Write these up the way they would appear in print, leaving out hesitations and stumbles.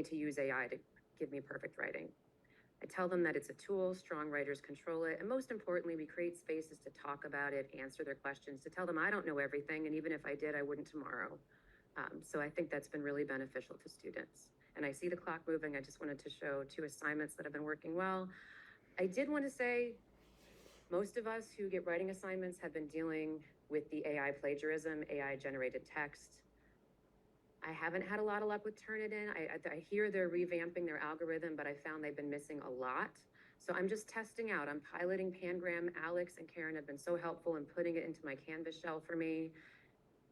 to use AI to give me perfect writing. I tell them that it's a tool, strong writers control it, and most importantly, we create spaces to talk about it, answer their questions, to tell them I don't know everything, and even if I did, I wouldn't tomorrow. So I think that's been really beneficial to students. And I see the clock moving. I just wanted to show 2 assignments that have been working well. I did want to say, most of us who get writing assignments have been dealing with the AI plagiarism, AI generated text. I haven't had a lot of luck with Turnitin. I hear they're revamping their algorithm, but I found they've been missing a lot. So I'm just testing out. I'm piloting Pangram. Alex and Karen have been so helpful in putting it into my Canvas shell for me.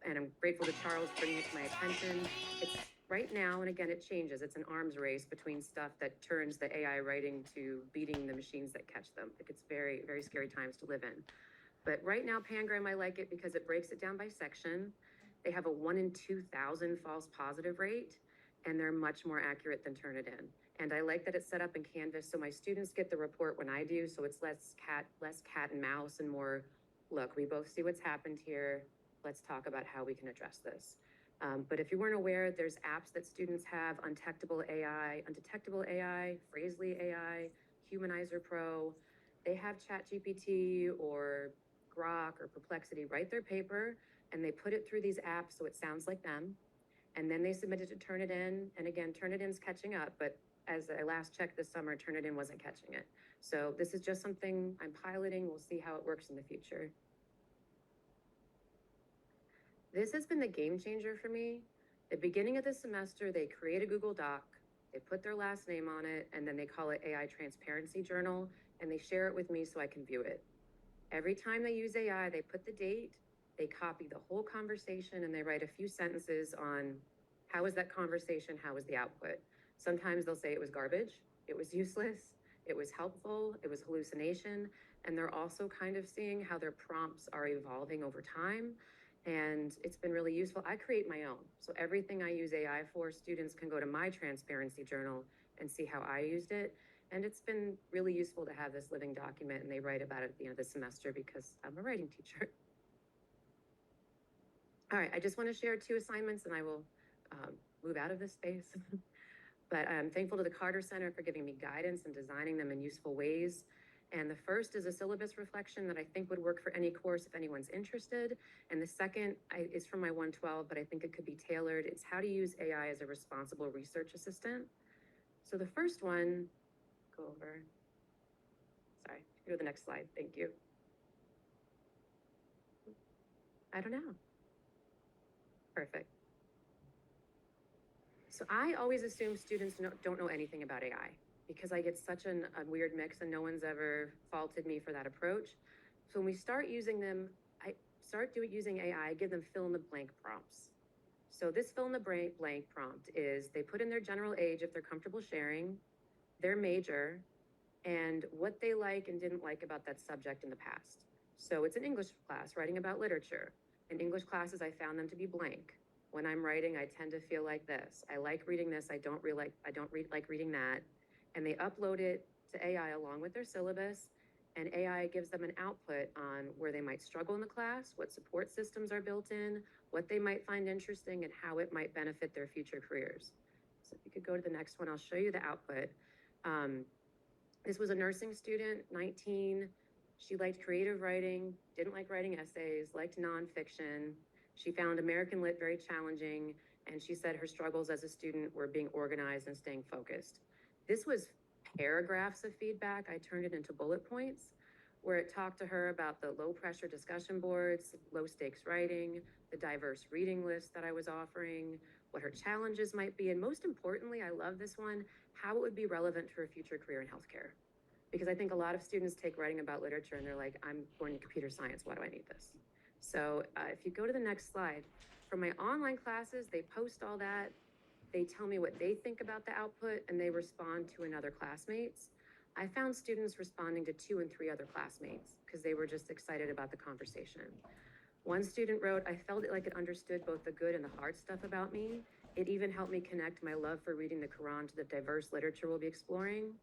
And I'm grateful to Charles for bringing it to my attention. It's right now, and again, it changes. It's an arms race between stuff that turns the AI writing to beating the machines that catch them. It's very, very scary times to live in. But right now, Pangram, I like it because it breaks it down by section. They have a 1 in 2,000 false positive rate, and they're much more accurate than Turnitin. And I like that it's set up in Canvas, so my students get the report when I do, so it's less cat and mouse and more, look, we both see what's happened here. Let's talk about how we can address this. But if you weren't aware, there's apps that students have, Undetectable AI, Phrasely AI, Humanizer Pro. They have ChatGPT or Grok or Perplexity write their paper, and they put it through these apps so it sounds like them. And then they submit it to Turnitin. And again, Turnitin's catching up, but as I last checked this summer, Turnitin wasn't catching it. So this is just something I'm piloting. We'll see how it works in the future. This has been the game changer for me. The beginning of the semester, they create a Google Doc, they put their last name on it, and then they call it AI Transparency Journal, and they share it with me so I can view it. Every time they use AI, they put the date, they copy the whole conversation, and they write a few sentences on how was that conversation, how was the output. Sometimes they'll say it was garbage, it was useless, it was helpful, it was hallucination, and they're also kind of seeing how their prompts are evolving over time. And it's been really useful. I create my own. So everything I use AI for, students can go to my transparency journal and see how I used it. And it's been really useful to have this living document, and they write about it at the end of the semester because I'm a writing teacher. All right, I just want to share 2 assignments and I will move out of this space. But I'm thankful to the Carter Center for giving me guidance and designing them in useful ways. And the first is a syllabus reflection that I think would work for any course if anyone's interested. And the second is from my 112, but I think it could be tailored. It's how to use AI as a responsible research assistant. So the first one, go over, sorry, go to the next slide, thank you. I don't know. Perfect. So I always assume students don't know anything about AI, because I get such a weird mix and no one's ever faulted me for that approach. So when we start using them, I start using AI, I give them fill in the blank prompts. So this fill in the blank prompt is they put in their general age if they're comfortable sharing, their major, and what they like and didn't like about that subject in the past. So it's an English class writing about literature. In English classes, I found them to be blank. When I'm writing, I tend to feel like this. I like reading this, I don't like reading that. And they upload it to AI along with their syllabus, and AI gives them an output on where they might struggle in the class, what support systems are built in, what they might find interesting, and how it might benefit their future careers. So if you could go to the next one, I'll show you the output. This was a nursing student, 19. She liked creative writing, didn't like writing essays, liked nonfiction. She found American Lit very challenging, and she said her struggles as a student were being organized and staying focused. This was paragraphs of feedback. I turned it into bullet points where it talked to her about the low pressure discussion boards, low stakes writing, the diverse reading list that I was offering, what her challenges might be, and most importantly, I love this one, how it would be relevant to her future career in healthcare. Because I think a lot of students take writing about literature and they're like, I'm going to computer science, why do I need this? So if you go to the next slide, for my online classes, they post all that. They tell me what they think about the output, and they respond to another classmates. I found students responding to 2 and 3 other classmates because they were just excited about the conversation. One student wrote, I felt it like it understood both the good and the hard stuff about me. It even helped me connect my love for reading the Quran to the diverse literature we'll be exploring.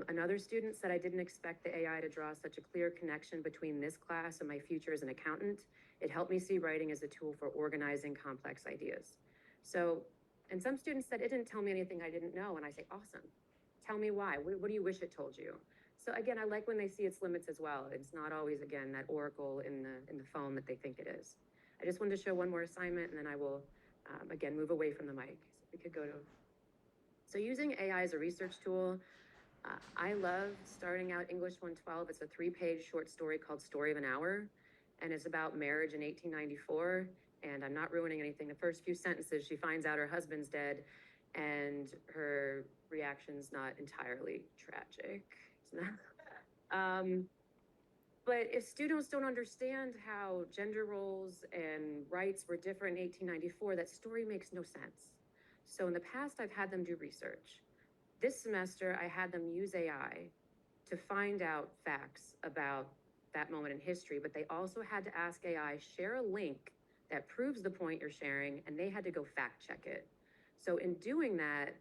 Another student said, I didn't expect the AI to draw such a clear connection between this class and my future as an accountant. It helped me see writing as a tool for organizing complex ideas. So And some students said, it didn't tell me anything I didn't know. And I say, awesome. Tell me why. What do you wish it told you? So again, I like when they see its limits as well. It's not always, again, that oracle in the phone that they think it is. I just wanted to show one more assignment, and then I will, again, move away from the mic. So we could go to, so using AI as a research tool, I love starting out English 112. It's a 3-page short story called Story of an Hour, and it's about marriage in 1894. And I'm not ruining anything. The first few sentences, she finds out her husband's dead, and her reaction's not entirely tragic. It's not. But if students don't understand how gender roles and rights were different in 1894, that story makes no sense. So in the past, I've had them do research. This semester, I had them use AI to find out facts about that moment in history, but they also had to ask AI, share a link that proves the point you're sharing, and they had to go fact check it. So in doing that,